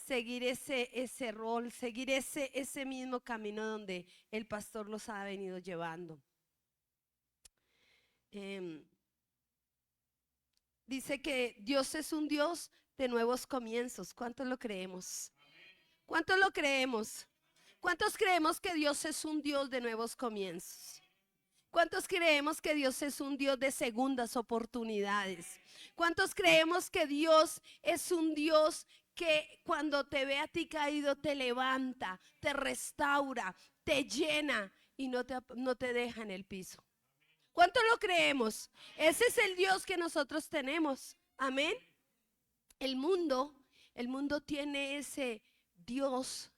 seguir ese rol, seguir ese mismo camino donde el pastor los ha venido llevando. Dice que Dios es un Dios de nuevos comienzos. ¿Cuántos lo creemos? ¿Cuántos lo creemos? ¿Cuántos creemos que Dios es un Dios de nuevos comienzos? ¿Cuántos creemos que Dios es un Dios de segundas oportunidades? ¿Cuántos creemos que Dios es un Dios que cuando te ve a ti caído te levanta, te restaura, te llena y no te deja en el piso? ¿Cuántos lo creemos? Ese es el Dios que nosotros tenemos. Amén. El mundo, el mundo tiene ese Dios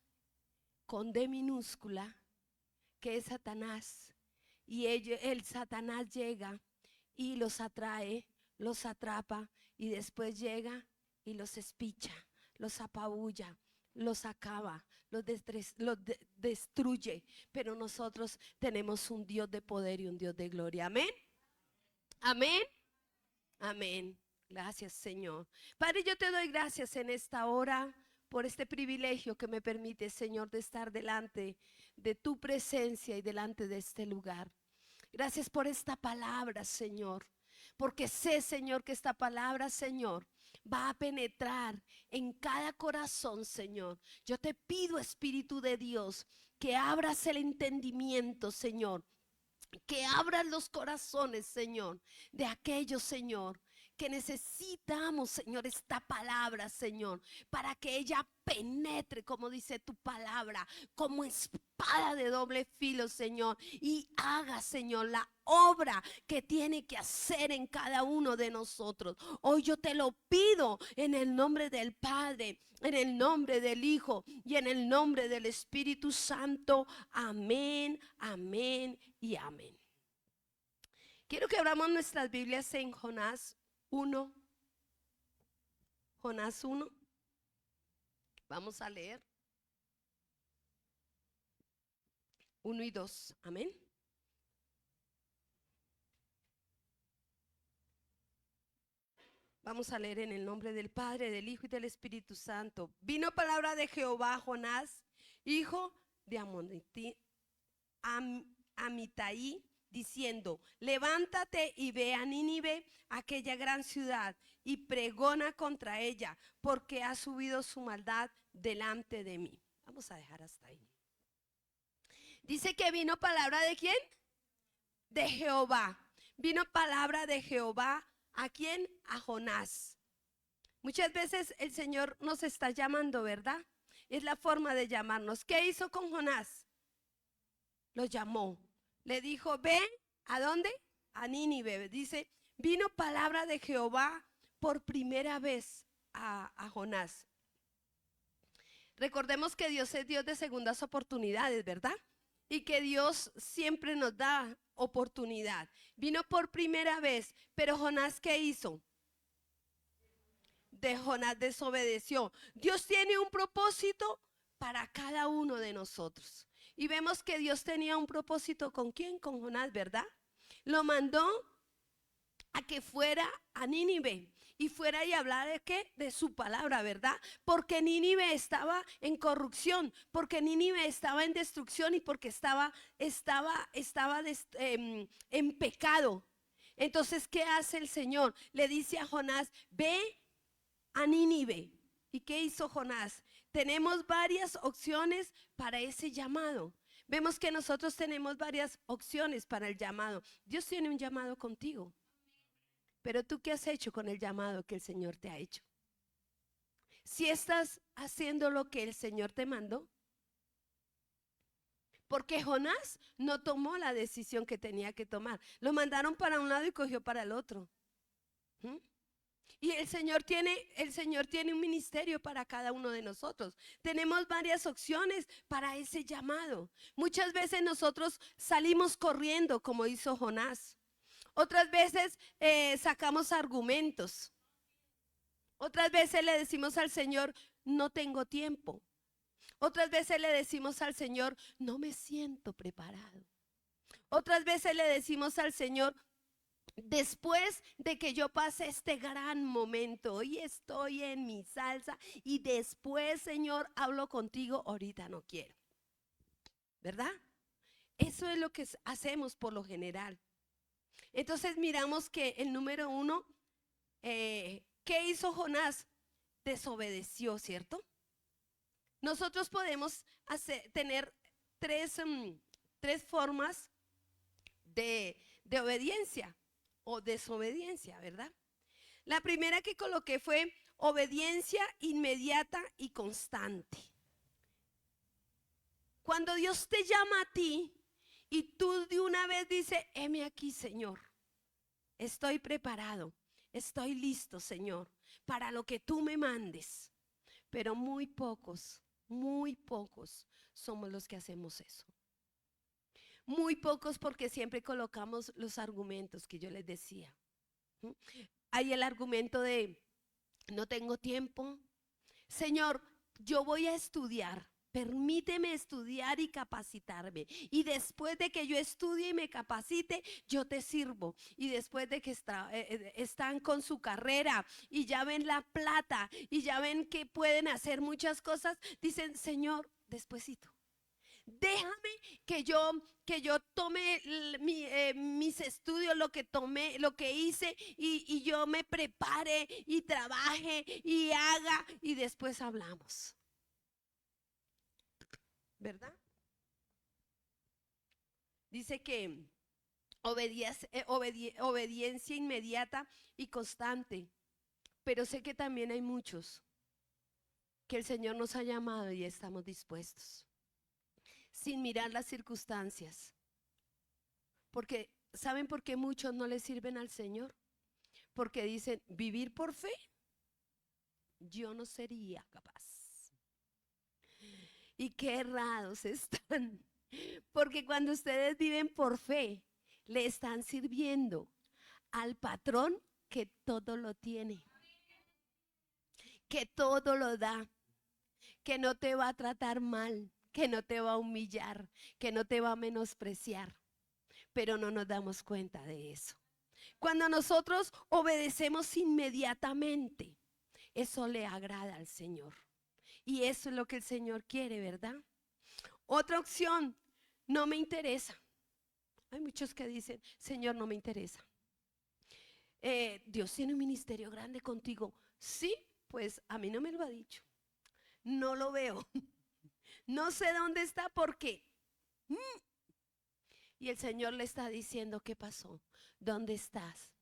con D minúscula, que es Satanás. Y el Satanás llega y los atrae, los atrapa y después llega y los espicha, los apabulla, los acaba, los destruye. Pero nosotros tenemos un Dios de poder y un Dios de gloria. Amén. Amén. Amén. Gracias, Señor. Padre, yo te doy gracias en esta hora por este privilegio que me permite, Señor, de estar delante de tu presencia y delante de este lugar. Gracias por esta palabra, Señor, porque sé, Señor, que esta palabra, Señor, va a penetrar en cada corazón, Señor. Yo te pido, Espíritu de Dios, que abras el entendimiento, Señor, que abras los corazones, Señor, de aquellos, Señor, que necesitamos, Señor, esta palabra, Señor, para que ella penetre, como dice tu palabra, como espada de doble filo, Señor, y haga, Señor, la obra que tiene que hacer en cada uno de nosotros. Hoy yo te lo pido en el nombre del Padre, en el nombre del Hijo y en el nombre del Espíritu Santo. Amén, amén y amén. Quiero que abramos nuestras Biblias en Jonás 1. Jonás 1. Vamos a leer 1 y 2. Amén. Vamos a leer en el nombre del Padre, del Hijo y del Espíritu Santo. Vino palabra de Jehová a Jonás, hijo de Amitai, diciendo: levántate y ve a Nínive, aquella gran ciudad, y pregona contra ella, porque ha subido su maldad delante de mí. Vamos a dejar hasta ahí. Dice que vino palabra de ¿quién? De Jehová. Vino palabra de Jehová. ¿A quién? A Jonás. Muchas veces el Señor nos está llamando, ¿verdad? Es la forma de llamarnos. ¿Qué hizo con Jonás? Lo llamó. Le dijo: ve, ¿a dónde? A Nínive. Dice, vino palabra de Jehová por primera vez a Jonás. Recordemos que Dios es Dios de segundas oportunidades, ¿verdad? Y que Dios siempre nos da oportunidad. Vino por primera vez, pero Jonás, ¿qué hizo? De Jonás desobedeció. Dios tiene un propósito para cada uno de nosotros. Y vemos que Dios tenía un propósito ¿con quién? Con Jonás, ¿verdad? Lo mandó a que fuera a Nínive y fuera y hablara de qué, de su palabra, ¿verdad? Porque Nínive estaba en corrupción, porque Nínive estaba en destrucción y porque estaba en pecado. Entonces, ¿qué hace el Señor? Le dice a Jonás: ve a Nínive. ¿Y qué hizo Jonás? Tenemos varias opciones para ese llamado. Vemos que nosotros tenemos varias opciones para el llamado. Dios tiene un llamado contigo. Pero tú, ¿qué has hecho con el llamado que el Señor te ha hecho? Si estás haciendo lo que el Señor te mandó. Porque Jonás no tomó la decisión que tenía que tomar. Lo mandaron para un lado y cogió para el otro. ¿Mm? Y el Señor tiene un ministerio para cada uno de nosotros. Tenemos varias opciones para ese llamado. Muchas veces nosotros salimos corriendo, como hizo Jonás. Otras veces sacamos argumentos. Otras veces le decimos al Señor: no tengo tiempo. Otras veces le decimos al Señor: no me siento preparado. Otras veces le decimos al Señor: Después de que yo pase este gran momento, hoy estoy en mi salsa y después, Señor, hablo contigo, ahorita no quiero, ¿verdad? Eso es lo que hacemos por lo general. Entonces miramos que el número uno, ¿qué hizo Jonás? Desobedeció, ¿cierto? Nosotros podemos tener tres formas de obediencia o desobediencia, ¿verdad? La primera que coloqué fue obediencia inmediata y constante. Cuando Dios te llama a ti y tú de una vez dices, heme aquí, Señor, estoy preparado, estoy listo, Señor, para lo que tú me mandes. Pero muy pocos somos los que hacemos eso. Muy pocos, porque siempre colocamos los argumentos que yo les decía. Hay el argumento de no tengo tiempo. Señor, yo voy a estudiar. Permíteme estudiar y capacitarme. Y después de que yo estudie y me capacite, yo te sirvo. Y después de que están con su carrera y ya ven la plata y ya ven que pueden hacer muchas cosas, dicen, Señor, despuesito. Déjame que yo tome mis estudios, lo que tomé, lo que hice y yo me prepare y trabaje y haga y después hablamos. ¿Verdad? Dice que obediencia inmediata y constante. Pero sé que también hay muchos que el Señor nos ha llamado y estamos dispuestos, sin mirar las circunstancias. Porque, ¿saben por qué muchos no le sirven al Señor? Porque dicen, vivir por fe, yo no sería capaz. Y qué errados están. Porque cuando ustedes viven por fe, le están sirviendo al patrón que todo lo tiene, que todo lo da, que no te va a tratar mal, que no te va a humillar, que no te va a menospreciar. Pero no nos damos cuenta de eso. Cuando nosotros obedecemos inmediatamente, eso le agrada al Señor. Y eso es lo que el Señor quiere, ¿verdad? Otra opción, no me interesa. Hay muchos que dicen, Señor, no me interesa. Dios tiene un ministerio grande contigo. Sí, pues a mí no me lo ha dicho. No lo veo. No sé dónde está porque. Y el Señor le está diciendo, ¿qué pasó? ¿Dónde estás?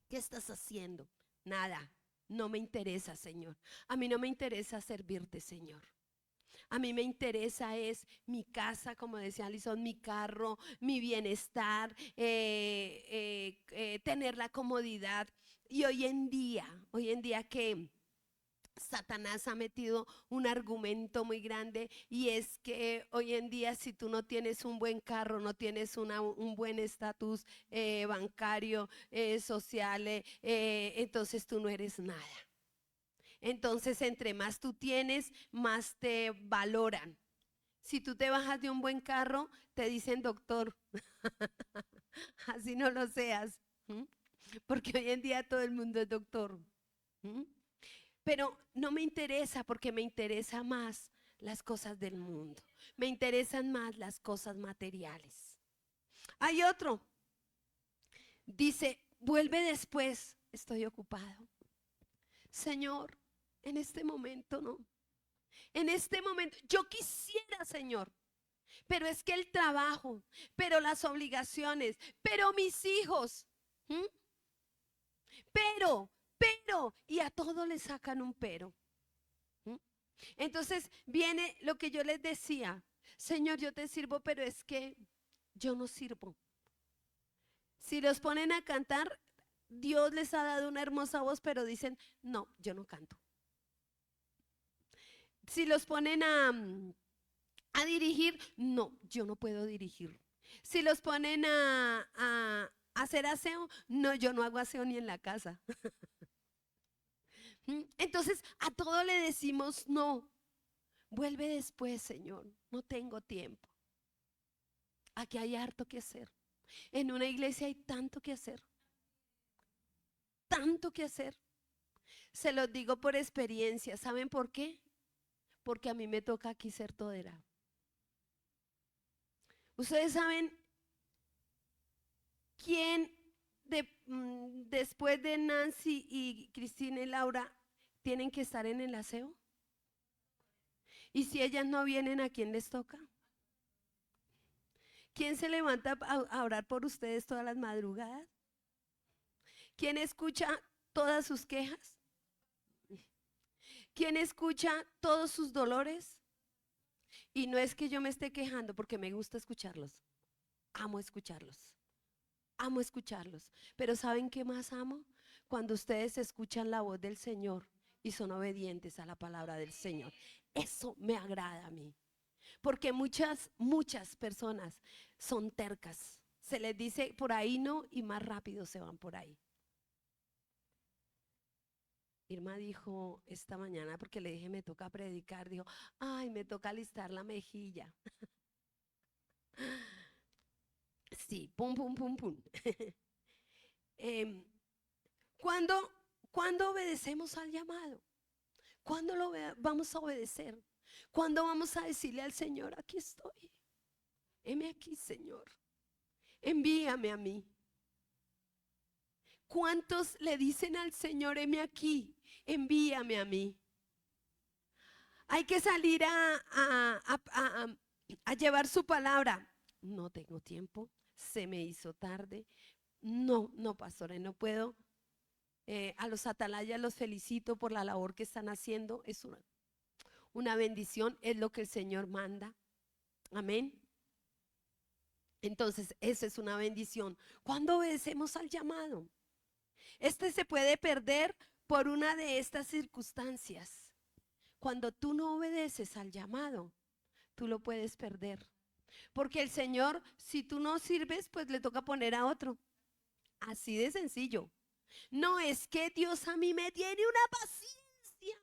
¿Qué estás haciendo? Nada. No me interesa, Señor. A mí no me interesa servirte, Señor. A mí me interesa es mi casa, como decía Alison, mi carro, mi bienestar, tener la comodidad. Y hoy en día que Satanás ha metido un argumento muy grande y es que hoy en día si tú no tienes un buen carro, no tienes un buen estatus bancario, social, entonces tú no eres nada. Entonces, entre más tú tienes, más te valoran. Si tú te bajas de un buen carro, te dicen doctor. Así no lo seas. Porque hoy en día todo el mundo es doctor. Pero no me interesa porque me interesa más las cosas del mundo. Me interesan más las cosas materiales. Hay otro. Dice, vuelve después. Estoy ocupado. Señor, en este momento no. En este momento, yo quisiera, Señor, pero es que el trabajo, pero las obligaciones, pero mis hijos, y a todo le sacan un pero. Entonces viene lo que yo les decía, Señor, yo te sirvo, pero es que yo no sirvo. Si los ponen a cantar, Dios les ha dado una hermosa voz, pero dicen, no, yo no canto. Si los ponen a dirigir, no, yo no puedo dirigir. Si los ponen a hacer aseo, no, yo no hago aseo ni en la casa. Entonces a todo le decimos no. Vuelve después, Señor, no tengo tiempo. Aquí hay harto que hacer. En una iglesia hay tanto que hacer. tanto que hacer. Se los digo por experiencia. ¿Saben por qué? Porque a mí me toca aquí ser todera. Ustedes saben quién después de Nancy y Cristina y Laura tienen que estar en el aseo. Y si ellas no vienen, ¿a quién les toca? ¿Quién se levanta a orar por ustedes todas las madrugadas? ¿Quién escucha todas sus quejas? ¿Quién escucha todos sus dolores? Y no es que yo me esté quejando porque me gusta escucharlos. Amo escucharlos. Amo escucharlos. Pero ¿saben qué más amo? Cuando ustedes escuchan la voz del Señor y son obedientes a la palabra del Señor. Eso me agrada a mí. Porque muchas personas son tercas. Se les dice por ahí no y más rápido se van por ahí. Irma dijo esta mañana, porque le dije me toca predicar, dijo, ay, me toca alistar la mejilla. Sí, pum, pum, pum, pum. Em, ¿Cuándo, cuándo obedecemos al llamado? ¿Cuándo vamos a obedecer? ¿Cuándo vamos a decirle al Señor, aquí estoy? Heme aquí, Señor. Envíame a mí. ¿Cuántos le dicen al Señor, heme aquí, envíame a mí? Hay que salir a llevar su palabra. No tengo tiempo, se me hizo tarde. No, no, pastores, no puedo. A los atalayas los felicito por la labor que están haciendo. Es una bendición, es lo que el Señor manda. Amén. Entonces, esa es una bendición. ¿Cuándo obedecemos al llamado? Este se puede perder por una de estas circunstancias. Cuando tú no obedeces al llamado, tú lo puedes perder. Porque el Señor, si tú no sirves, pues le toca poner a otro. Así de sencillo. No es que Dios a mí me tiene una paciencia.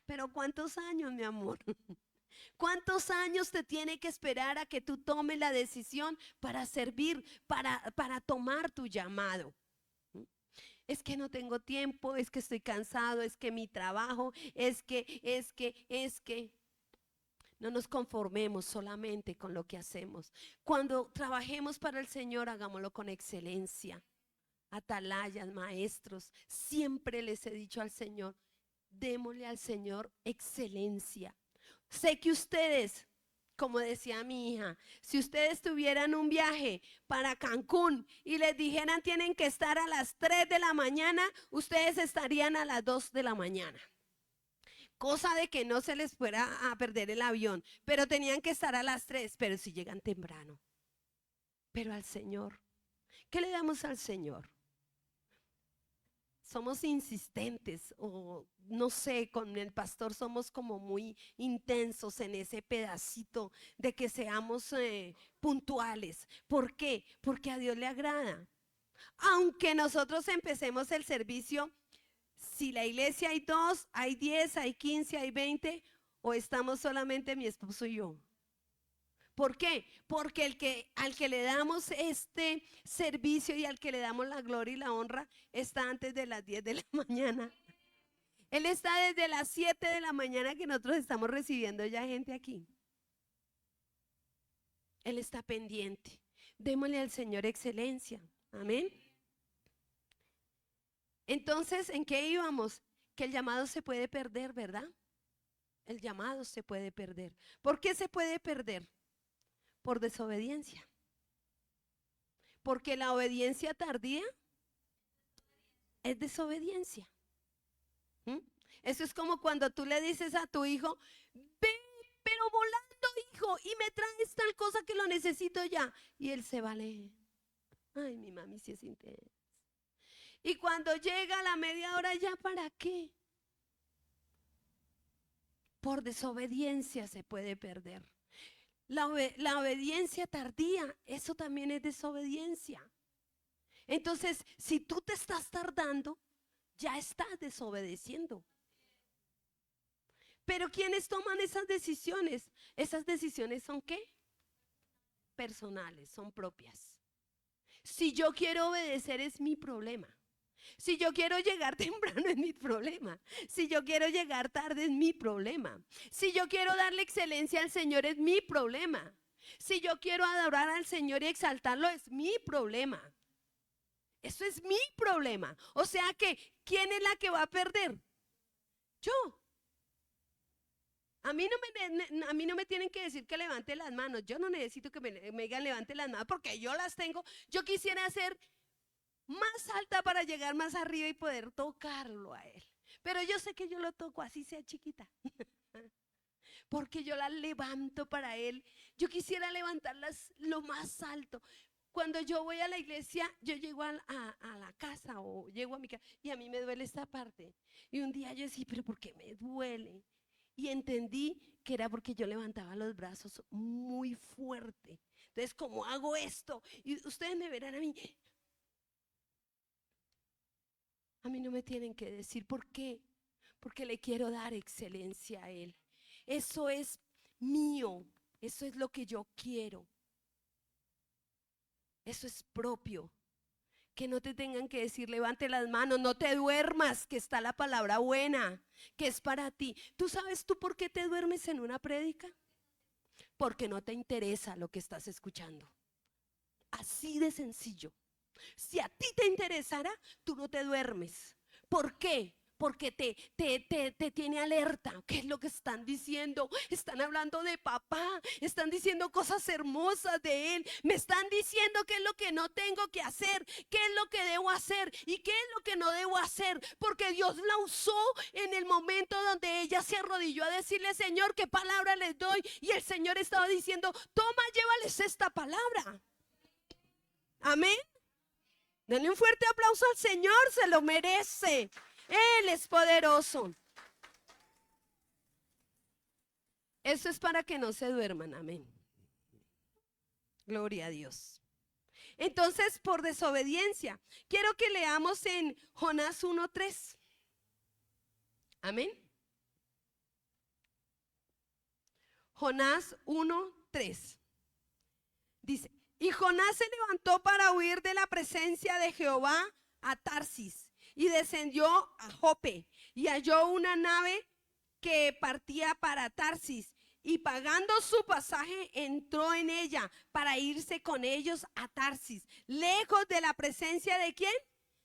Pero ¿cuántos años, mi amor? ¿Cuántos años te tiene que esperar a que tú tomes la decisión para servir, para tomar tu llamado? Es que no tengo tiempo, es que estoy cansado, es que mi trabajo, es que. No nos conformemos solamente con lo que hacemos. Cuando trabajemos para el Señor, hagámoslo con excelencia. Atalayas, maestros, siempre les he dicho al Señor, démosle al Señor excelencia. Sé que ustedes, como decía mi hija, si ustedes tuvieran un viaje para Cancún y les dijeran tienen que estar a las 3 de la mañana, ustedes estarían a las 2 de la mañana. Cosa de que no se les fuera a perder el avión, pero tenían que estar a las 3, pero si llegan temprano. Pero al Señor, ¿qué le damos al Señor? Somos insistentes o no sé, con el pastor somos como muy intensos en ese pedacito de que seamos puntuales. ¿Por qué? Porque a Dios le agrada. Aunque nosotros empecemos el servicio, si la iglesia hay 2, hay 10, hay 15, hay 20, o estamos solamente mi esposo y yo. ¿Por qué? Porque al que le damos este servicio y al que le damos la gloria y la honra está antes de las 10 de la mañana. Él está desde las 7 de la mañana que nosotros estamos recibiendo ya gente aquí. Él está pendiente. Démosle al Señor excelencia. Amén. Entonces, ¿en qué íbamos? Que el llamado se puede perder, ¿verdad? El llamado se puede perder. ¿Por qué se puede perder? Por desobediencia. Porque la obediencia tardía es desobediencia. ¿Mm? Eso es como cuando tú le dices a tu hijo, ven, pero volando, hijo, y me traes tal cosa que lo necesito ya. Y él se va a leer. Ay, mi mami sí es intensa. Y cuando llega a la media hora, ¿ya para qué? Por desobediencia se puede perder. La obediencia tardía, eso también es desobediencia. Entonces, si tú te estás tardando, ya estás desobedeciendo. Pero ¿quiénes toman esas decisiones? Esas decisiones son ¿qué? Personales, son propias. Si yo quiero obedecer es mi problema. Si yo quiero llegar temprano es mi problema. Si yo quiero llegar tarde es mi problema. Si yo quiero darle excelencia al Señor es mi problema. Si yo quiero adorar al Señor y exaltarlo es mi problema. Eso es mi problema. O sea que, ¿quién es la que va a perder? Yo. A mí no me tienen que decir que levante las manos. Yo no necesito que me digan levante las manos porque yo las tengo. Yo quisiera ser más alta para llegar más arriba y poder tocarlo a Él. Pero yo sé que yo lo toco así sea chiquita. Porque yo las levanto para Él. Yo quisiera levantarlas lo más alto. Cuando yo voy a la iglesia, yo llego a la casa o llego a mi casa y a mí me duele esta parte. Y un día yo decía, pero ¿por qué me duele? Y entendí que era porque yo levantaba los brazos muy fuerte. Entonces, ¿cómo hago esto? Y ustedes me verán a mí. A mí no me tienen que decir por qué. Porque le quiero dar excelencia a Él. Eso es mío. Eso es lo que yo quiero. Eso es propio. Que no te tengan que decir levante las manos, no te duermas, que está la palabra buena, que es para ti. ¿Tú sabes tú por qué te duermes en una prédica? Porque no te interesa lo que estás escuchando. Así de sencillo. Si a ti te interesara, tú no te duermes. ¿Por qué? Porque te tiene alerta. ¿Qué es lo que están diciendo? Están hablando de papá. Están diciendo cosas hermosas de él. Me están diciendo qué es lo que no tengo que hacer. ¿Qué es lo que debo hacer? ¿Y qué es lo que no debo hacer? Porque Dios la usó en el momento donde ella se arrodilló a decirle, Señor, ¿qué palabra les doy? Y el Señor estaba diciendo, toma, llévales esta palabra. Amén. Denle un fuerte aplauso al Señor, se lo merece. Él es poderoso. Eso es para que no se duerman, amén. Gloria a Dios. Entonces, por desobediencia, quiero que leamos en Jonás 1:3. Amén. Jonás 1:3. Dice, y Jonás se levantó para huir de la presencia de Jehová a Tarsis y descendió a Jope y halló una nave que partía para Tarsis y pagando su pasaje entró en ella para irse con ellos a Tarsis, lejos de la presencia de ¿quién?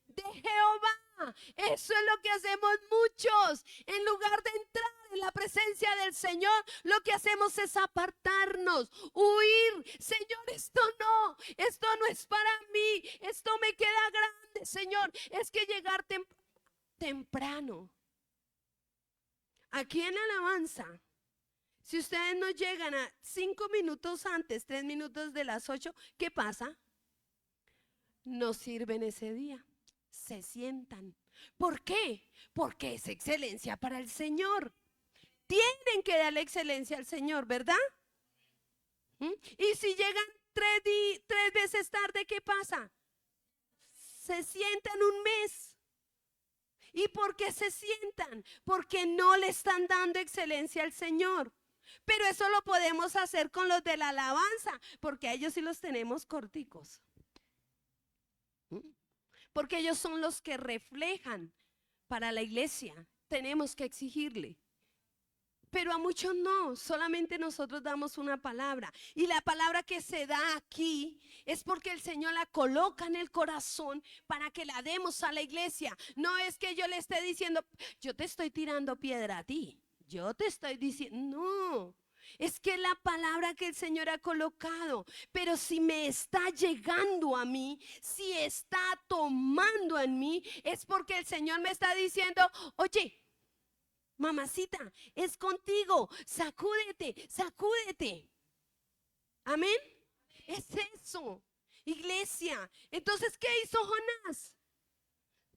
De Jehová. Eso es lo que hacemos muchos. En lugar de entrar en la presencia del Señor, lo que hacemos es apartarnos, huir. Señor, esto no es para mí. Esto me queda grande, Señor. Es que llegar temprano. Aquí en alabanza, si ustedes no llegan a 5 minutos antes, 3 minutos de las 8, ¿qué pasa? No sirven ese día. Se sientan. ¿Por qué? Porque es excelencia para el Señor. Tienen que darle excelencia al Señor, ¿verdad? Y si llegan 3 veces tarde, ¿qué pasa? Se sientan un mes. ¿Y por qué se sientan? Porque no le están dando excelencia al Señor. Pero eso lo podemos hacer con los de la alabanza, porque a ellos sí los tenemos corticos. Porque ellos son los que reflejan para la iglesia. Tenemos que exigirle. Pero a muchos no, solamente nosotros damos una palabra. Y la palabra que se da aquí es porque el Señor la coloca en el corazón para que la demos a la iglesia. No es que yo le esté diciendo, yo te estoy tirando piedra a ti. Yo te estoy diciendo, no. Es que la palabra que el Señor ha colocado, pero si me está llegando a mí, si está tomando en mí, es porque el Señor me está diciendo, oye, mamacita, es contigo, sacúdete, sacúdete. Amén. Es eso, iglesia. Entonces, ¿qué hizo Jonás?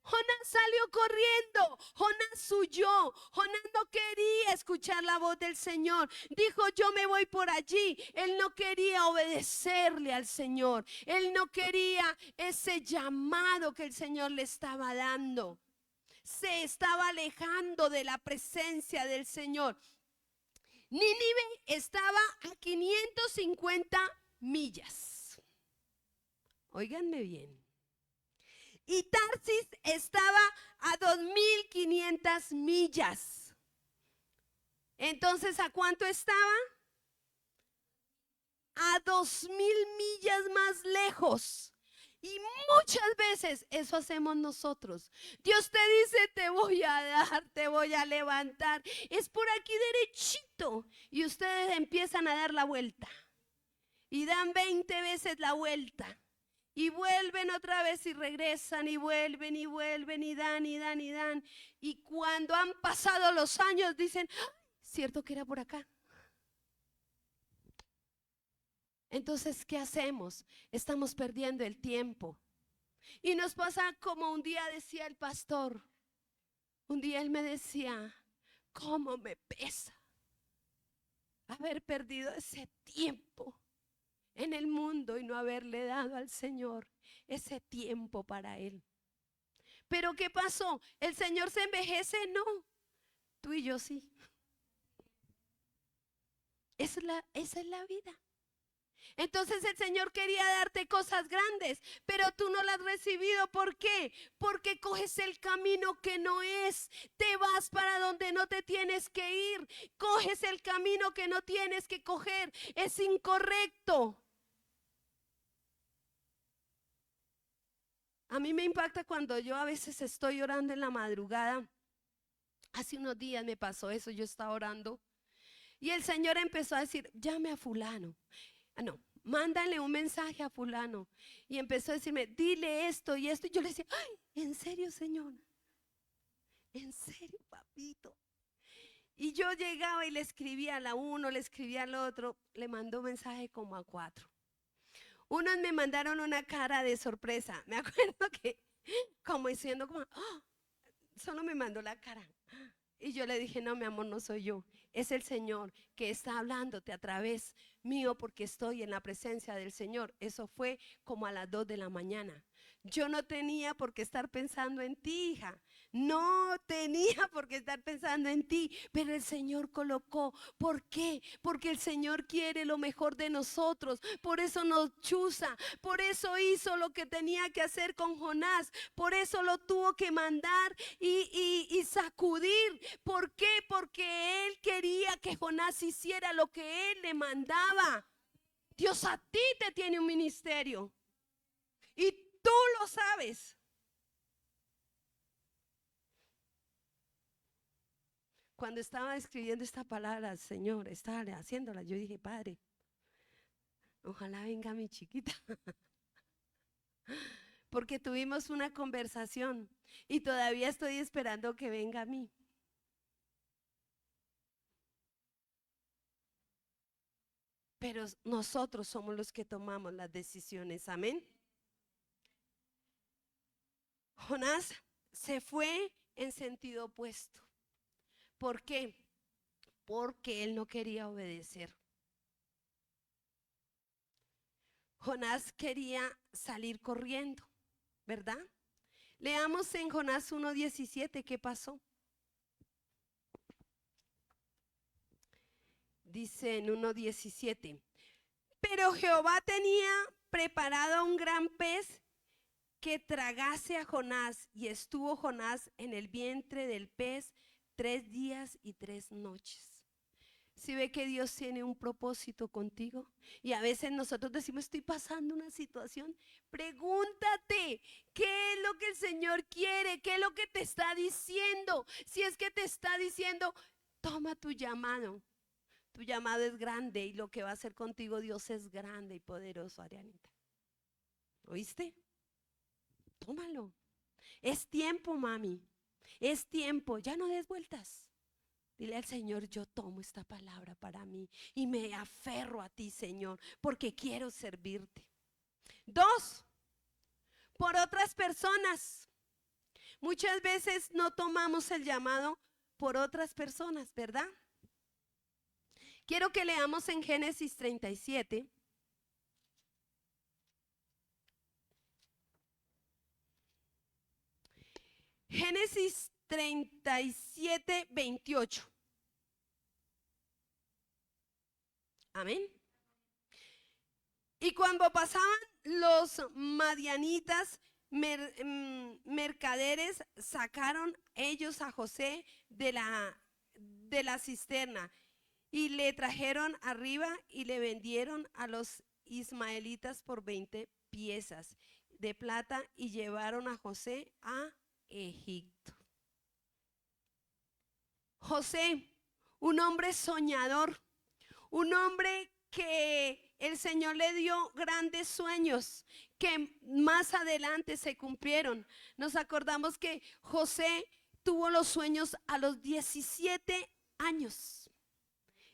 Jonás salió corriendo, Jonás huyó, Jonás no quería escuchar la voz del Señor. Dijo, yo me voy por allí. Él no quería obedecerle al Señor. Él no quería ese llamado que el Señor le estaba dando. Se estaba alejando de la presencia del Señor. Nínive estaba a 550 millas. Óiganme bien. y Tarsis estaba a 2500 millas. Entonces, ¿a cuánto estaba? A 2000 millas más lejos. Y muchas veces eso hacemos nosotros. Dios te dice, te voy a dar, te voy a levantar. Es por aquí derechito. Y ustedes empiezan a dar la vuelta. Y dan 20 veces la vuelta. Y vuelven otra vez y regresan y vuelven y vuelven y dan y dan y dan. Y cuando han pasado los años dicen, ¡ay! ¿Cierto que era por acá? Entonces, ¿qué hacemos? Estamos perdiendo el tiempo. Y nos pasa como un día decía el pastor. Un día él me decía, ¿cómo me pesa haber perdido ese tiempo en el mundo y no haberle dado al Señor ese tiempo para Él? Pero ¿qué pasó? ¿El Señor se envejece? No, tú y yo sí. Esa es la vida. Entonces el Señor quería darte cosas grandes, pero tú no las has recibido. ¿Por qué? Porque coges el camino que no es. Te vas para donde no te tienes que ir. Coges el camino que no tienes que coger. Es incorrecto. A mí me impacta cuando yo a veces estoy orando en la madrugada. Hace unos días me pasó eso, yo estaba orando y el Señor empezó a decir, llame a fulano. No, mándale un mensaje a fulano. Y empezó a decirme, dile esto y esto. Y yo le decía, ay, ¿en serio, Señor? ¿En serio, papito? Y yo llegaba y le escribía a la uno, le escribía al otro, le mandó un mensaje como a 4. Unos me mandaron una cara de sorpresa. Me acuerdo que como diciendo como, oh, solo me mandó la cara. Y yo le dije, no, mi amor, no soy yo. Es el Señor que está hablándote a través mío porque estoy en la presencia del Señor. Eso fue como a las 2 de la mañana. Yo no tenía por qué estar pensando en ti, hija. No tenía por qué estar pensando en ti, pero el Señor colocó. ¿Por qué? Porque el Señor quiere lo mejor de nosotros. Por eso nos chuza. Por eso hizo lo que tenía que hacer con Jonás. Por eso lo tuvo que mandar y sacudir. ¿Por qué? Porque él quería que Jonás hiciera lo que él le mandaba. Dios a ti te tiene un ministerio y tú lo sabes. Cuando estaba escribiendo esta palabra, Señor, estaba haciéndola, yo dije, Padre, ojalá venga mi chiquita. Porque tuvimos una conversación y todavía estoy esperando que venga a mí. Pero nosotros somos los que tomamos las decisiones, amén. Jonás se fue en sentido opuesto. ¿Por qué? Porque él no quería obedecer. Jonás quería salir corriendo, ¿verdad? Leamos en Jonás 1:17 qué pasó. Dice en 1:17, pero Jehová tenía preparado un gran pez que tragase a Jonás, y estuvo Jonás en el vientre del pez 3 días y 3 noches. Si ve que Dios tiene un propósito contigo y a veces nosotros decimos, estoy pasando una situación, pregúntate, ¿qué es lo que el Señor quiere? ¿Qué es lo que te está diciendo? Si es que te está diciendo, toma tu llamado. Tu llamado es grande y lo que va a hacer contigo Dios es grande y poderoso, Arianita. ¿Oíste? Tómalo. Es tiempo, mami. Es tiempo. Ya no des vueltas. Dile al Señor, yo tomo esta palabra para mí y me aferro a ti, Señor, porque quiero servirte. 2, por otras personas. Muchas veces no tomamos el llamado por otras personas, ¿verdad? Quiero que leamos en Génesis 37. Génesis 37, 28. Amén. Y cuando pasaban los madianitas, mercaderes sacaron ellos a José de la cisterna y le trajeron arriba y le vendieron a los ismaelitas por 20 piezas de plata y llevaron a José a Egipto. José, un hombre soñador, un hombre que el Señor le dio grandes sueños que más adelante se cumplieron. Nos acordamos que José tuvo los sueños a los 17 años.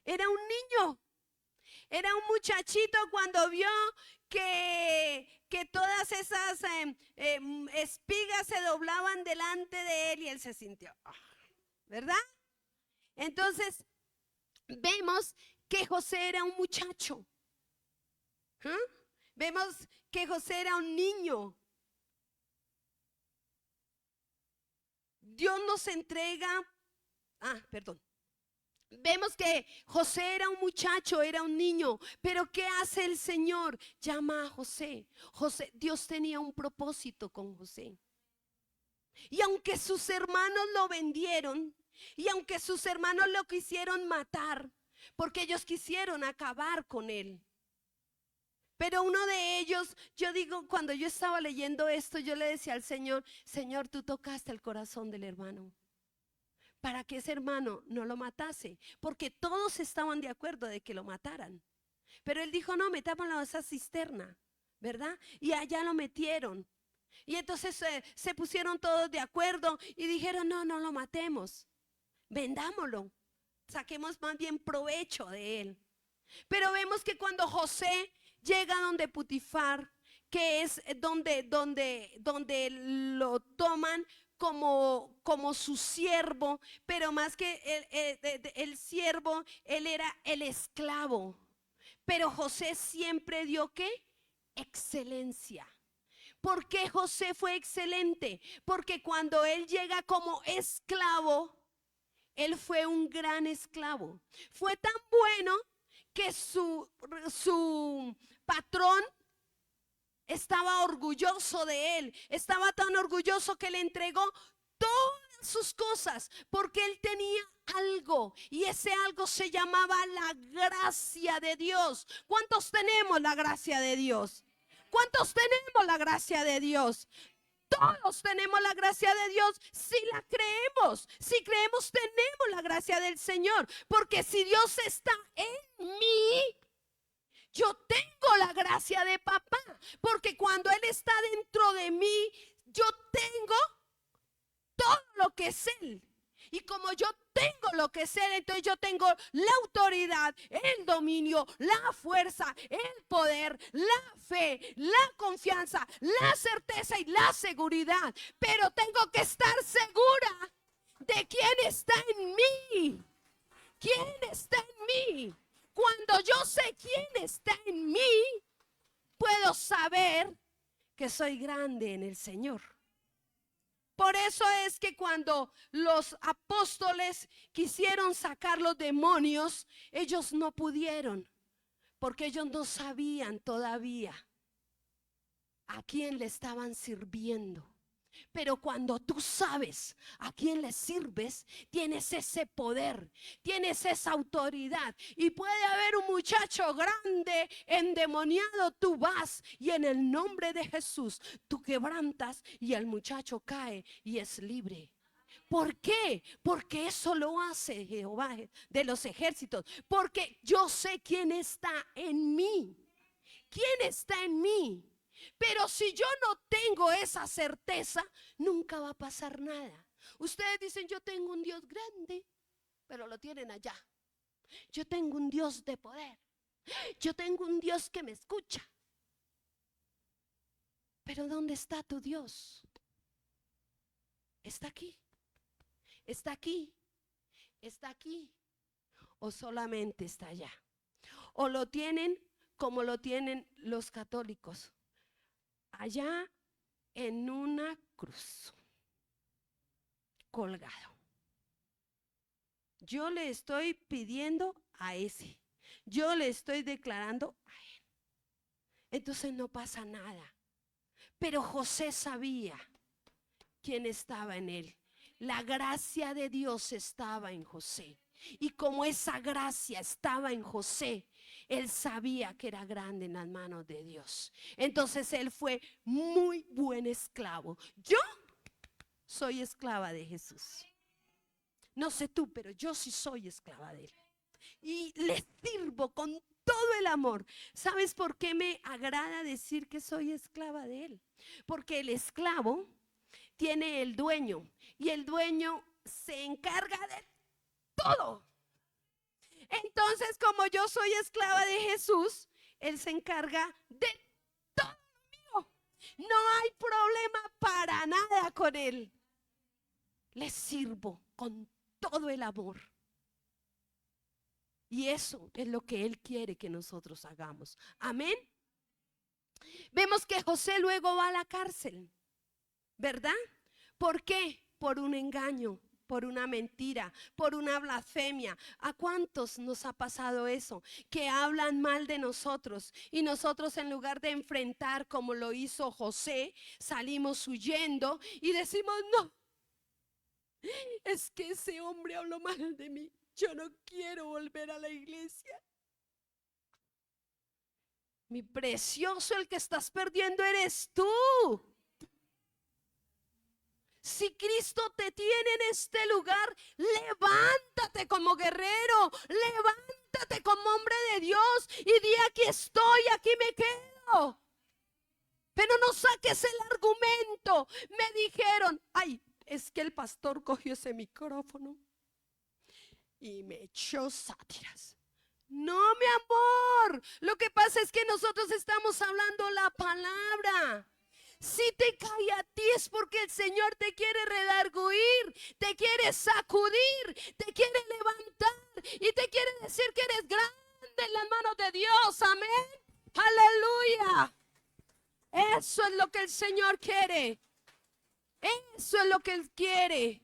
Era un niño, era un muchachito cuando vio que todas esas espigas se doblaban delante de él y él se sintió, ¿verdad? Entonces vemos que José era un muchacho. Vemos que José era un niño. Dios nos entrega, perdón. Vemos que José era un muchacho, era un niño, pero ¿qué hace el Señor? Llama a José. Dios tenía un propósito con José. Y aunque sus hermanos lo vendieron, y aunque sus hermanos lo quisieron matar, porque ellos quisieron acabar con él. Pero uno de ellos, yo digo, cuando yo estaba leyendo esto, yo le decía al Señor, Señor, tú tocaste el corazón del hermano, para que ese hermano no lo matase, porque todos estaban de acuerdo de que lo mataran. Pero él dijo, no, metámoslo a esa cisterna, ¿verdad? Y allá lo metieron. Y entonces se pusieron todos de acuerdo y dijeron, no, no lo matemos, vendámoslo, saquemos más bien provecho de él. Pero vemos que cuando José llega donde Putifar, que es donde lo toman como su siervo, pero más que el siervo, él era el esclavo. Pero José siempre dio ¿qué? Excelencia. ¿Por qué José fue excelente? Porque cuando él llega como esclavo, él fue un gran esclavo. Fue tan bueno que su patrón estaba orgulloso de él. Estaba tan orgulloso que le entregó todas sus cosas porque él tenía algo y ese algo se llamaba la gracia de Dios. ¿Cuántos tenemos la gracia de Dios? ¿Cuántos tenemos la gracia de Dios? Todos tenemos la gracia de Dios si la creemos. Si creemos, tenemos la gracia del Señor. Porque si Dios está en mí, yo tengo la gracia de papá. Porque cuando Él está dentro de mí, yo tengo todo lo que es Él. Y como yo tengo lo que es Él, entonces yo tengo la autoridad, el dominio, la fuerza, el poder, la fe, la confianza, la certeza y la seguridad. Pero tengo que estar segura de quién está en mí. ¿Quién está en mí? Cuando yo sé quién está en mí, puedo saber que soy grande en el Señor. Por eso es que cuando los apóstoles quisieron sacar los demonios, ellos no pudieron, porque ellos no sabían todavía a quién le estaban sirviendo. Pero cuando tú sabes a quién le sirves, tienes ese poder, tienes esa autoridad. Y puede haber un muchacho grande, endemoniado, tú vas y en el nombre de Jesús tú quebrantas y el muchacho cae y es libre. ¿Por qué? Porque eso lo hace Jehová de los ejércitos. Porque yo sé quién está en mí. ¿Quién está en mí? Pero si yo no tengo esa certeza, nunca va a pasar nada. Ustedes dicen, yo tengo un Dios grande, pero lo tienen allá. Yo tengo un Dios de poder. Yo tengo un Dios que me escucha. Pero ¿dónde está tu Dios? ¿Está aquí? ¿Está aquí? ¿Está aquí? ¿O solamente está allá? ¿O lo tienen como lo tienen los católicos? Allá en una cruz, colgado. Yo le estoy pidiendo a ese. Yo le estoy declarando a él. Entonces no pasa nada. Pero José sabía quién estaba en él. La gracia de Dios estaba en José. Y como esa gracia estaba en José, él sabía que era grande en las manos de Dios. Entonces él fue muy buen esclavo. Yo soy esclava de Jesús. No sé tú, pero yo sí soy esclava de él. Y le sirvo con todo el amor. ¿Sabes por qué me agrada decir que soy esclava de él? Porque el esclavo tiene el dueño y el dueño se encarga de todo. Entonces, como yo soy esclava de Jesús, él se encarga de todo mío. No hay problema para nada con él. Le sirvo con todo el amor. Y eso es lo que él quiere que nosotros hagamos. Amén. Vemos que José luego va a la cárcel, ¿verdad? ¿Por qué? Por un engaño, por una mentira, por una blasfemia. ¿A cuántos nos ha pasado eso? Que hablan mal de nosotros y nosotros, en lugar de enfrentar como lo hizo José, salimos huyendo y decimos: no, es que ese hombre habló mal de mí. Yo no quiero volver a la iglesia. Mi precioso, el que estás perdiendo eres tú. Si Cristo te tiene en este lugar, levántate como guerrero, levántate como hombre de Dios y di: aquí estoy, aquí me quedo. Pero no saques el argumento. Me dijeron: ay, es que el pastor cogió ese micrófono y me echó sátiras. No, mi amor, lo que pasa es que nosotros estamos hablando la palabra. Si te cae a ti es porque el Señor te quiere redarguir, te quiere sacudir, te quiere levantar y te quiere decir que eres grande en las manos de Dios. Amén. Aleluya. Eso es lo que el Señor quiere. Eso es lo que Él quiere.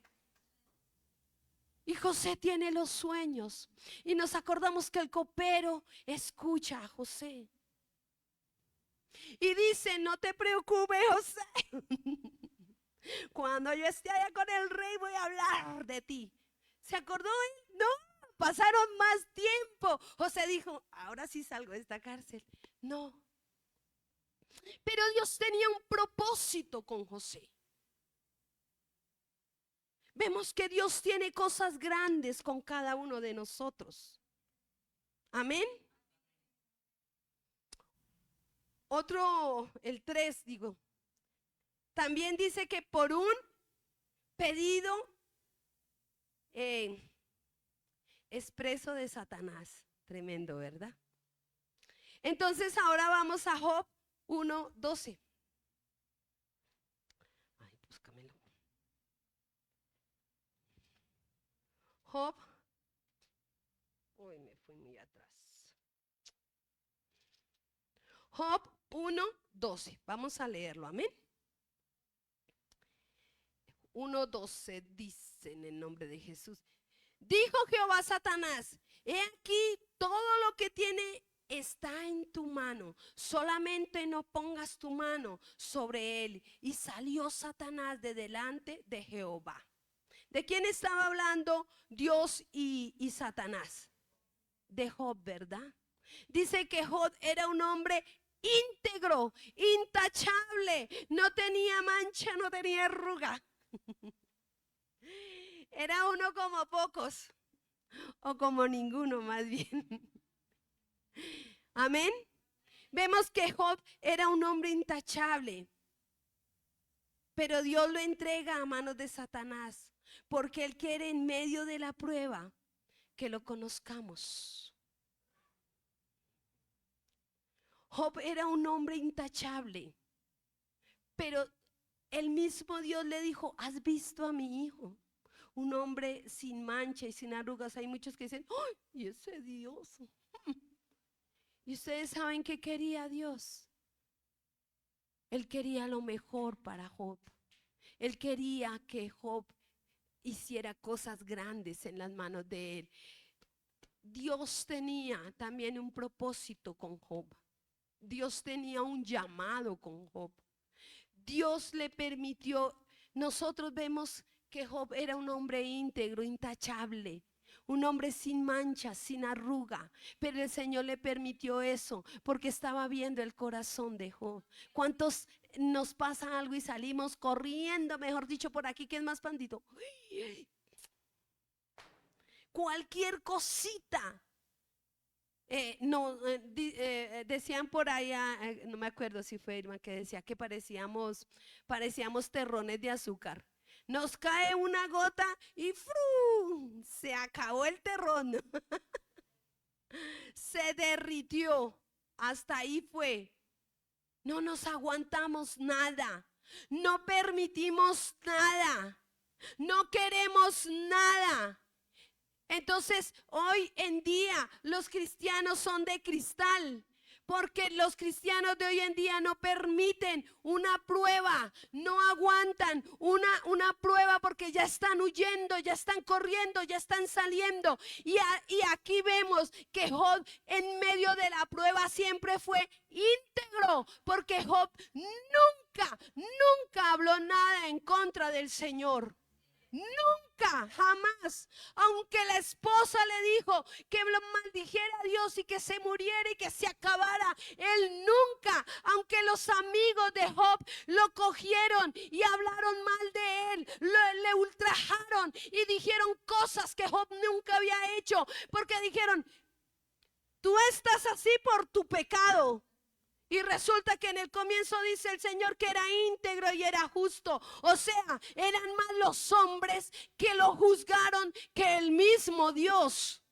Y José tiene los sueños. Y nos acordamos que el copero escucha a José. Y dice: no te preocupes, José. Cuando yo esté allá con el rey voy a hablar de ti. ¿Se acordó él? No, pasaron más tiempo. José dijo: ahora sí salgo de esta cárcel. No. Pero Dios tenía un propósito con José. Vemos que Dios tiene cosas grandes con cada uno de nosotros. Amén. Otro, el 3, digo. También dice que por un pedido expreso de Satanás. Tremendo, ¿verdad? Entonces ahora vamos a Job 1:12. Ay, búscamelo. Job. Uy, me fui muy atrás. Job 1:12. Vamos a leerlo, amén. 1:12 dice: en el nombre de Jesús. Dijo Jehová a Satanás: he aquí, todo lo que tiene está en tu mano, solamente no pongas tu mano sobre él. Y salió Satanás de delante de Jehová. ¿De quién estaba hablando Dios y Satanás? De Job, ¿verdad? Dice que Job era un hombre íntegro, intachable, no tenía mancha, no tenía arruga. Era uno como pocos, o como ninguno más bien. Amén. Vemos que Job era un hombre intachable, pero Dios lo entrega a manos de Satanás, porque Él quiere, en medio de la prueba, que lo conozcamos. Job era un hombre intachable, pero el mismo Dios le dijo: ¿has visto a mi hijo? Un hombre sin mancha y sin arrugas. Hay muchos que dicen: ¡ay! ¿Y ese Dios? Y ustedes saben qué quería Dios. Él quería lo mejor para Job. Él quería que Job hiciera cosas grandes en las manos de él. Dios tenía también un propósito con Job. Dios tenía un llamado con Job. Dios le permitió. Nosotros vemos que Job era un hombre íntegro, intachable, un hombre sin mancha, sin arruga, pero el Señor le permitió eso porque estaba viendo el corazón de Job. ¿Cuántos nos pasa algo y salimos corriendo, mejor dicho, por aquí que es más pandito? Cualquier cosita. Decían por allá, no me acuerdo si fue Irma que decía que parecíamos terrones de azúcar. Nos cae una gota y ¡fru! Se acabó el terrón. Se derritió. Hasta ahí fue. No nos aguantamos nada. No permitimos nada. No queremos nada. Entonces, hoy en día los cristianos son de cristal, porque los cristianos de hoy en día no permiten una prueba, no aguantan una prueba porque ya están huyendo, ya están corriendo, ya están saliendo. Y aquí vemos que Job en medio de la prueba siempre fue íntegro, porque Job nunca habló nada en contra del Señor. Nunca, jamás, aunque la esposa le dijo que lo maldijera a Dios y que se muriera y que se acabara, él nunca, aunque los amigos de Job lo cogieron y hablaron mal de él, le ultrajaron y dijeron cosas que Job nunca había hecho, porque dijeron, tú estás así por tu pecado. Y resulta que en el comienzo dice el Señor que era íntegro y era justo. O sea, eran más los hombres que lo juzgaron que el mismo Dios.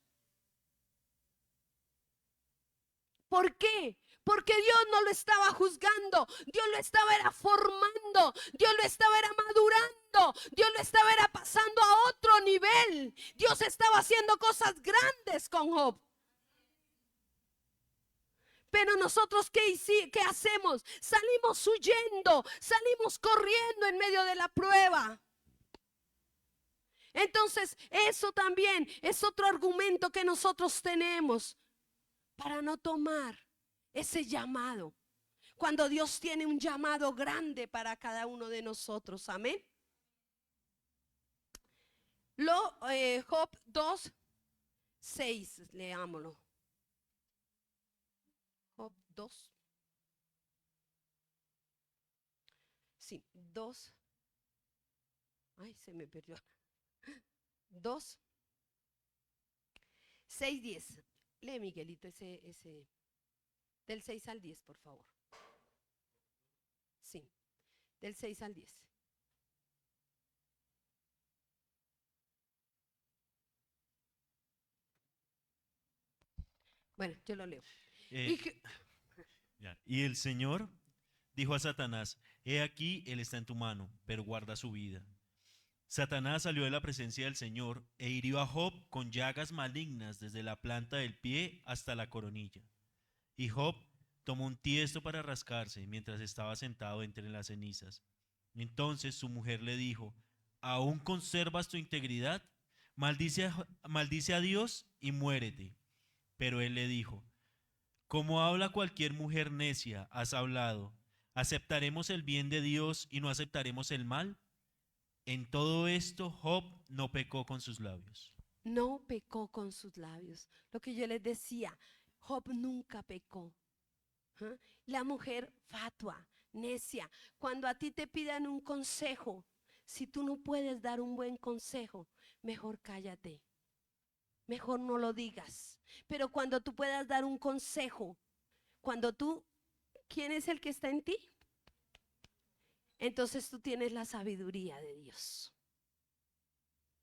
¿Por qué? Porque Dios no lo estaba juzgando, Dios lo estaba formando, Dios lo estaba madurando, Dios lo estaba pasando a otro nivel. Dios estaba haciendo cosas grandes con Job. Pero nosotros, ¿qué hacemos? Salimos huyendo, salimos corriendo en medio de la prueba. Entonces, eso también es otro argumento que nosotros tenemos para no tomar ese llamado. Cuando Dios tiene un llamado grande para cada uno de nosotros. Amén. Job 2:6, leámoslo. Job 2. Sí, 2. Ay, se me perdió. 2, 6, 10. Lee, Miguelito, ese del 6 al 10, por favor. Sí, del 6 al 10. Bueno, yo lo leo. Y el Señor dijo a Satanás, he aquí, él está en tu mano, pero guarda su vida. Satanás salió de la presencia del Señor e hirió a Job con llagas malignas desde la planta del pie hasta la coronilla. Y Job tomó un tiesto para rascarse mientras estaba sentado entre las cenizas. Entonces su mujer le dijo, ¿aún conservas tu integridad? Maldice a Dios y muérete. Pero él le dijo, como habla cualquier mujer necia, has hablado. ¿Aceptaremos el bien de Dios y no aceptaremos el mal? En todo esto, Job no pecó con sus labios. No pecó con sus labios. Lo que yo les decía, Job nunca pecó. La mujer fatua, necia, cuando a ti te pidan un consejo, si tú no puedes dar un buen consejo, mejor cállate. Mejor no lo digas. Pero cuando tú puedas dar un consejo, ¿quién es el que está en ti? Entonces tú tienes la sabiduría de Dios.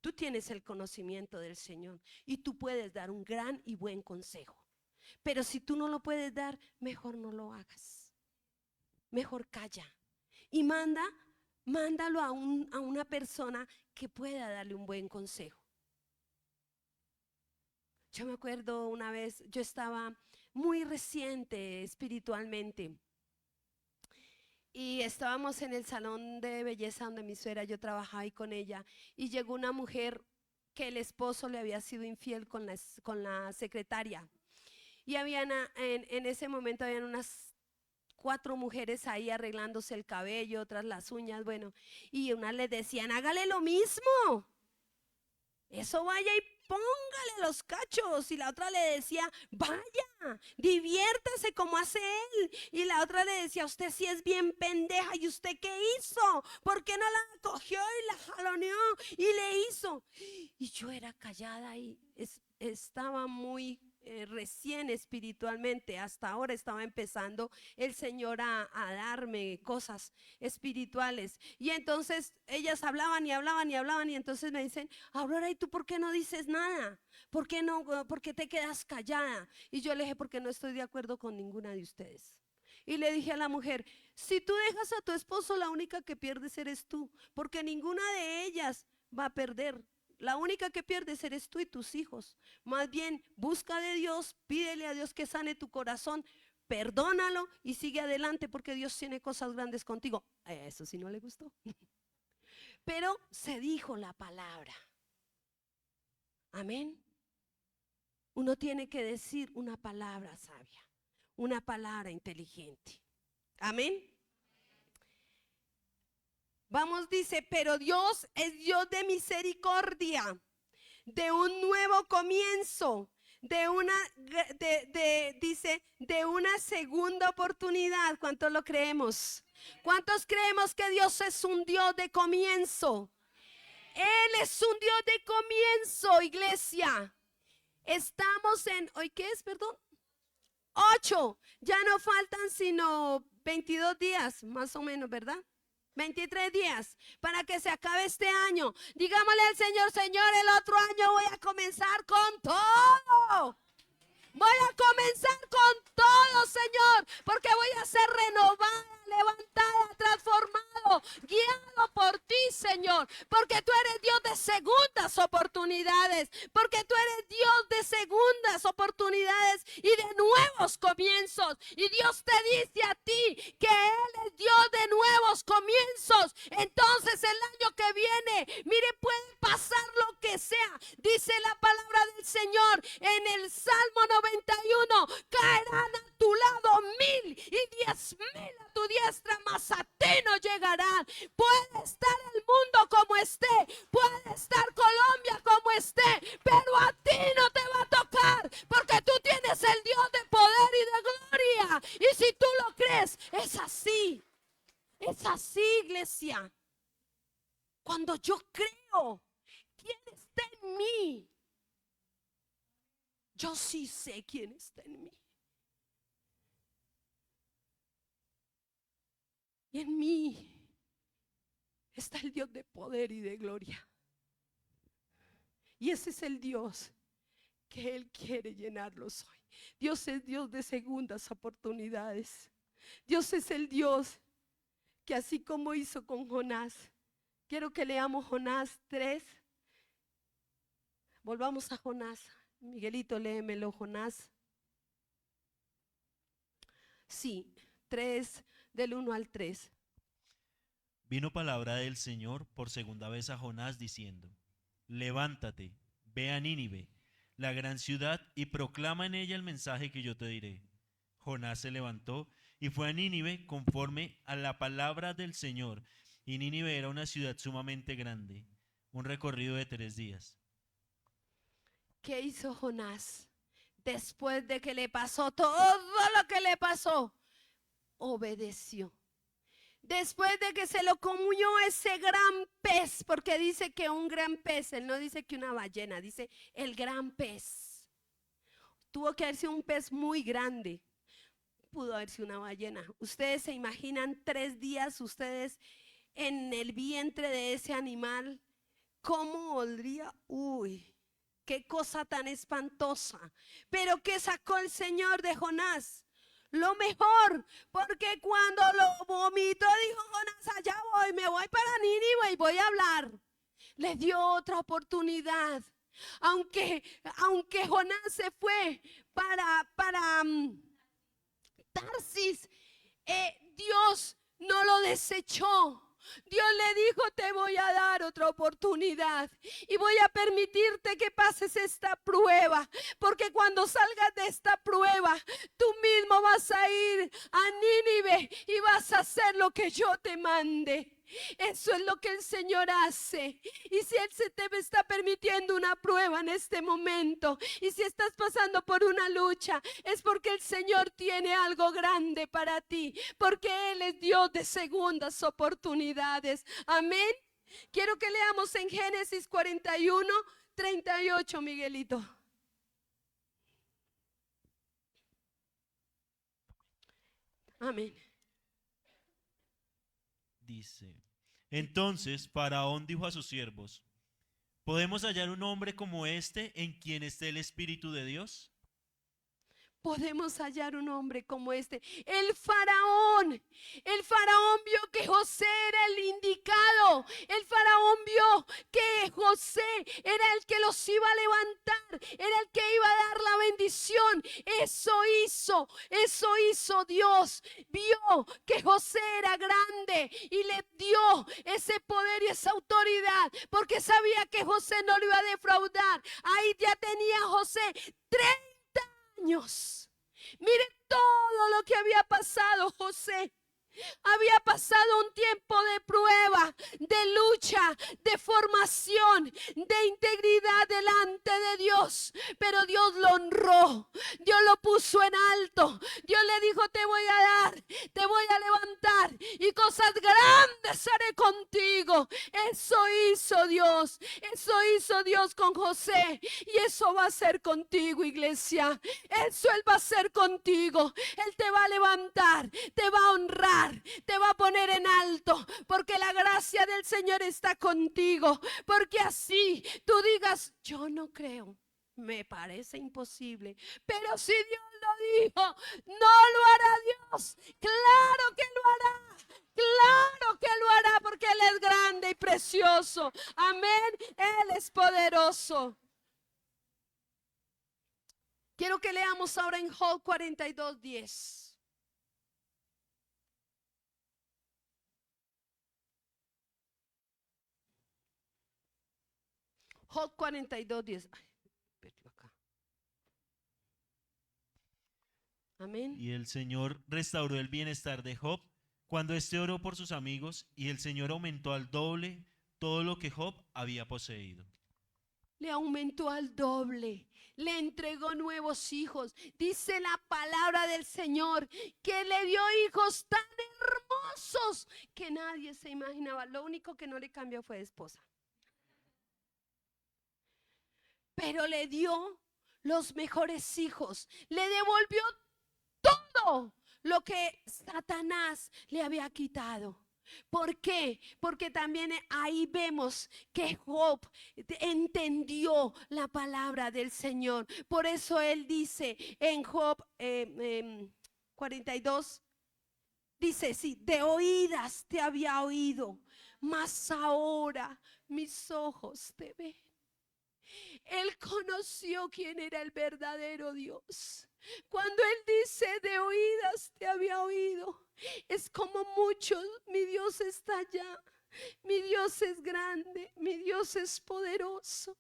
Tú tienes el conocimiento del Señor y tú puedes dar un gran y buen consejo. Pero si tú no lo puedes dar, mejor no lo hagas. Mejor calla. Y mándalo a una persona que pueda darle un buen consejo. Yo me acuerdo una vez, yo estaba muy reciente espiritualmente y estábamos en el salón de belleza donde mi suegra, yo trabajaba ahí con ella, y llegó una mujer que el esposo le había sido infiel con la secretaria. Y en ese momento habían unas 4 mujeres ahí arreglándose el cabello, otras las uñas, bueno, y unas les decían, hágale lo mismo. Eso vaya y póngale los cachos. Y la otra le decía, vaya, diviértase como hace él. Y la otra le decía, usted sí es bien pendeja. ¿Y usted qué hizo? ¿Por qué no la cogió y la jaloneó y le hizo? Y yo era callada y estaba muy recién espiritualmente. Hasta ahora estaba empezando el Señor a darme cosas espirituales. Y entonces ellas hablaban y hablaban y hablaban y entonces me dicen, Aurora, ¿y tú por qué no dices nada? ¿Por qué no? ¿Por qué te quedas callada? Y yo le dije, porque no estoy de acuerdo con ninguna de ustedes. Y le dije a la mujer, si tú dejas a tu esposo, la única que pierdes eres tú, porque ninguna de ellas va a perder. La única que pierdes eres tú y tus hijos. Más bien, busca de Dios, pídele a Dios que sane tu corazón, perdónalo y sigue adelante porque Dios tiene cosas grandes contigo. A eso sí no le gustó. Pero se dijo la palabra. Amén. Uno tiene que decir una palabra sabia, una palabra inteligente. Amén. Vamos, dice, pero Dios es Dios de misericordia, de un nuevo comienzo, dice, de una segunda oportunidad. ¿Cuántos lo creemos? ¿Cuántos creemos que Dios es un Dios de comienzo? Él es un Dios de comienzo, iglesia. Estamos en, ¿hoy qué es, perdón? 8. Ya no faltan sino 22 días, más o menos, ¿verdad? 23 días para que se acabe este año. Digámosle al Señor, Señor, el otro año voy a comenzar con todo. Voy a comenzar con todo, Señor, porque voy a ser renovada, levantada, transformado, guiado por ti, Señor, porque tú eres Dios de segundas oportunidades, porque tú eres Dios de segundas oportunidades y de nuevos comienzos. Y Dios te dice a ti que Él es Dios de nuevos comienzos. Entonces el año que viene, mire, puede pasar lo que sea. Dice la palabra del Señor en el Salmo 91, caerán a tu lado 1000 y 10,000 a tu diestra, mas a ti no llegarán. Puede estar el mundo como esté, puede estar Colombia como esté, pero a ti no te va a tocar, porque tú tienes el Dios de poder y de gloria. Y si tú lo crees, es así, iglesia. Cuando yo creo quién está en mí, yo sí sé quién está en mí. Y en mí está el Dios de poder y de gloria. Y ese es el Dios que Él quiere llenarlos hoy. Dios es Dios de segundas oportunidades. Dios es el Dios que así como hizo con Jonás. Quiero que leamos Jonás 3. Volvamos a Jonás. Miguelito, léemelo, Jonás. Sí, 3, del 1 al 3. Vino palabra del Señor por segunda vez a Jonás diciendo: levántate, ve a Nínive, la gran ciudad, y proclama en ella el mensaje que yo te diré. Jonás se levantó y fue a Nínive conforme a la palabra del Señor, y Nínive era una ciudad sumamente grande, un recorrido de 3 días. ¿Qué hizo Jonás? Después de que le pasó todo lo que le pasó, obedeció. Después de que se lo comió ese gran pez, porque dice que un gran pez, él no dice que una ballena, dice el gran pez. Tuvo que haber sido un pez muy grande, pudo haber sido una ballena. Ustedes se imaginan 3 días ustedes en el vientre de ese animal, ¿cómo oldría? Uy, qué cosa tan espantosa. Pero ¿qué sacó el Señor de Jonás? Lo mejor, porque cuando lo vomitó dijo Jonás, allá voy, me voy para Nínive y voy a hablar. Le dio otra oportunidad. Aunque Jonás se fue para Tarsis, Dios no lo desechó. Dios le dijo, te voy a dar otra oportunidad y voy a permitirte que pases esta prueba, porque cuando salgas de esta prueba, tú mismo vas a ir a Nínive y vas a hacer lo que yo te mande. Eso es lo que el Señor hace. Y si Él se te está permitiendo una prueba en este momento, y si estás pasando por una lucha, es porque el Señor tiene algo grande para ti, porque Él es Dios de segundas oportunidades. Amén. Quiero que leamos en Génesis 41:38, Miguelito. Amén. Dice, entonces Faraón dijo a sus siervos, ¿podemos hallar un hombre como este en quien esté el Espíritu de Dios? Podemos hallar un hombre como este. El faraón vio que José era el indicado. El faraón vio que José era el que los iba a levantar, era el que iba a dar la bendición. Eso hizo Dios. Vio que José era grande y le dio ese poder y esa autoridad, porque sabía que José no lo iba a defraudar. Ahí ya tenía José 30 años. Miren todo lo que había pasado José. Había pasado un tiempo de prueba, de lucha, de formación, de integridad delante de Dios. Pero Dios lo honró, Dios lo puso en alto. Dios le dijo, te voy a dar, te voy a levantar y cosas grandes haré contigo. Eso hizo Dios con José, y eso va a ser contigo, iglesia. Eso Él va a hacer contigo. Él te va a levantar, te va a honrar, te va a poner en alto, porque la gracia del Señor está contigo. Porque así tú digas, yo no creo, me parece imposible, pero si Dios lo dijo, no lo hará Dios. Claro que lo hará. Claro que lo hará, porque Él es grande y precioso. Amén. Él es poderoso. Quiero que leamos ahora en Job 42:10. Job 42:10. Amén. Y el Señor restauró el bienestar de Job cuando éste oró por sus amigos, y el Señor aumentó al doble todo lo que Job había poseído. Le aumentó al doble, le entregó nuevos hijos. Dice la palabra del Señor que le dio hijos tan hermosos que nadie se imaginaba. Lo único que no le cambió fue esposa. Pero le dio los mejores hijos, le devolvió todo lo que Satanás le había quitado. ¿Por qué? Porque también ahí vemos que Job entendió la palabra del Señor. Por eso él dice en Job 42, dice, sí, de oídas te había oído, mas ahora mis ojos te ven. Él conoció quién era el verdadero Dios. Cuando Él dice, de oídas te había oído, es como muchos, mi Dios está allá, mi Dios es grande, mi Dios es poderoso.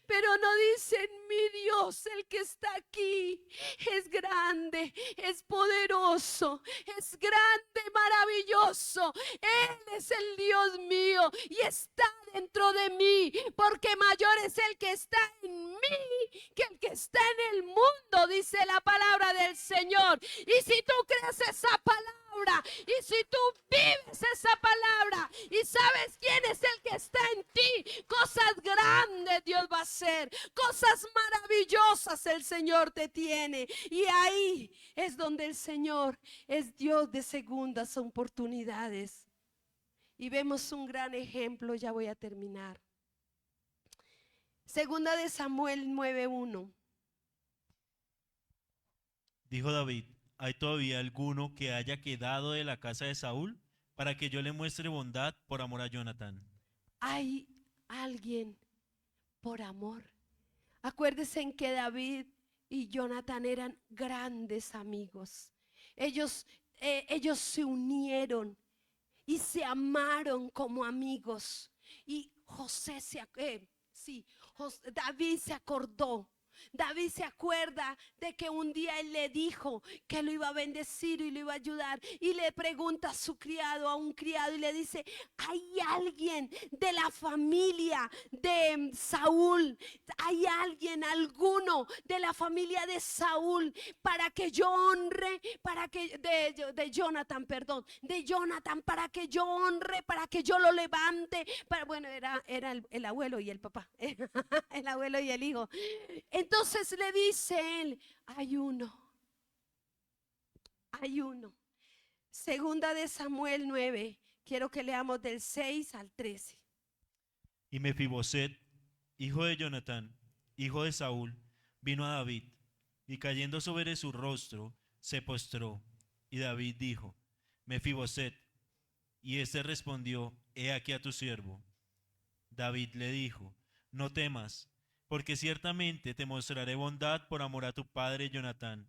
Pero no dicen, mi Dios, el que está aquí, es grande, es poderoso, es grande, maravilloso. Él es el Dios mío y está dentro de mí, porque mayor es el que está en mí que el que está en el mundo, dice la palabra del Señor. Y si tú crees esa palabra, y si tú vives esa palabra y sabes quién es el que está en ti, cosas grandes Dios va a hacer, cosas maravillosas el Señor te tiene. Y ahí es donde el Señor es Dios de segundas oportunidades. Y vemos un gran ejemplo, ya voy a terminar. Segunda de Samuel 9:1. Dijo David, ¿hay todavía alguno que haya quedado de la casa de Saúl para que yo le muestre bondad por amor a Jonatán? Hay alguien por amor. Acuérdense en que David y Jonatán eran grandes amigos. Ellos se unieron y se amaron como amigos. Y David se acordó. David se acuerda de que un día él le dijo que lo iba a bendecir y lo iba a ayudar, y le pregunta a su criado, a un criado, y le dice: ¿hay alguien de la familia de Saúl? ¿Hay alguien, alguno de la familia de Saúl para que yo honre, para que de Jonathan, perdón, de Jonathan, para que yo honre, para que yo lo levante? Bueno, era el abuelo y el papá, el abuelo y el hijo. Entonces le dice él: hay uno. Segunda de Samuel 9. Quiero que leamos del 6 al 13. Y Mefiboset, hijo de Jonatán, hijo de Saúl, vino a David, y cayendo sobre su rostro, se postró. Y David dijo: Mefiboset. Y éste respondió: He aquí a tu siervo. David le dijo: No temas, porque ciertamente te mostraré bondad por amor a tu padre Jonatán,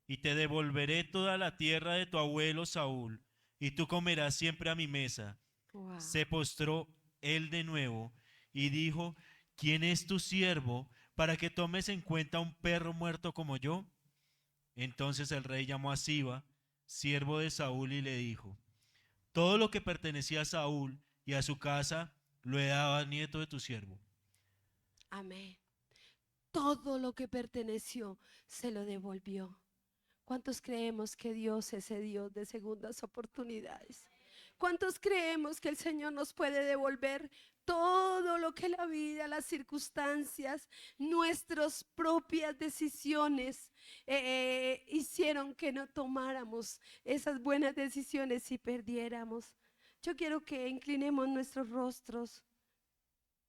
y te devolveré toda la tierra de tu abuelo Saúl, y tú comerás siempre a mi mesa. Wow. Se postró él de nuevo y dijo: ¿Quién es tu siervo para que tomes en cuenta un perro muerto como yo? Entonces el rey llamó a Siba, siervo de Saúl, y le dijo: Todo lo que pertenecía a Saúl y a su casa lo he dado al nieto de tu siervo. Amén. Todo lo que perteneció se lo devolvió. ¿Cuántos creemos que Dios es ese Dios de segundas oportunidades? ¿Cuántos creemos que el Señor nos puede devolver todo lo que la vida, las circunstancias, nuestras propias decisiones hicieron que no tomáramos esas buenas decisiones y perdiéramos? Yo quiero que inclinemos nuestros rostros,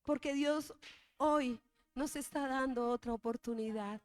porque Dios hoy nos está dando otra oportunidad.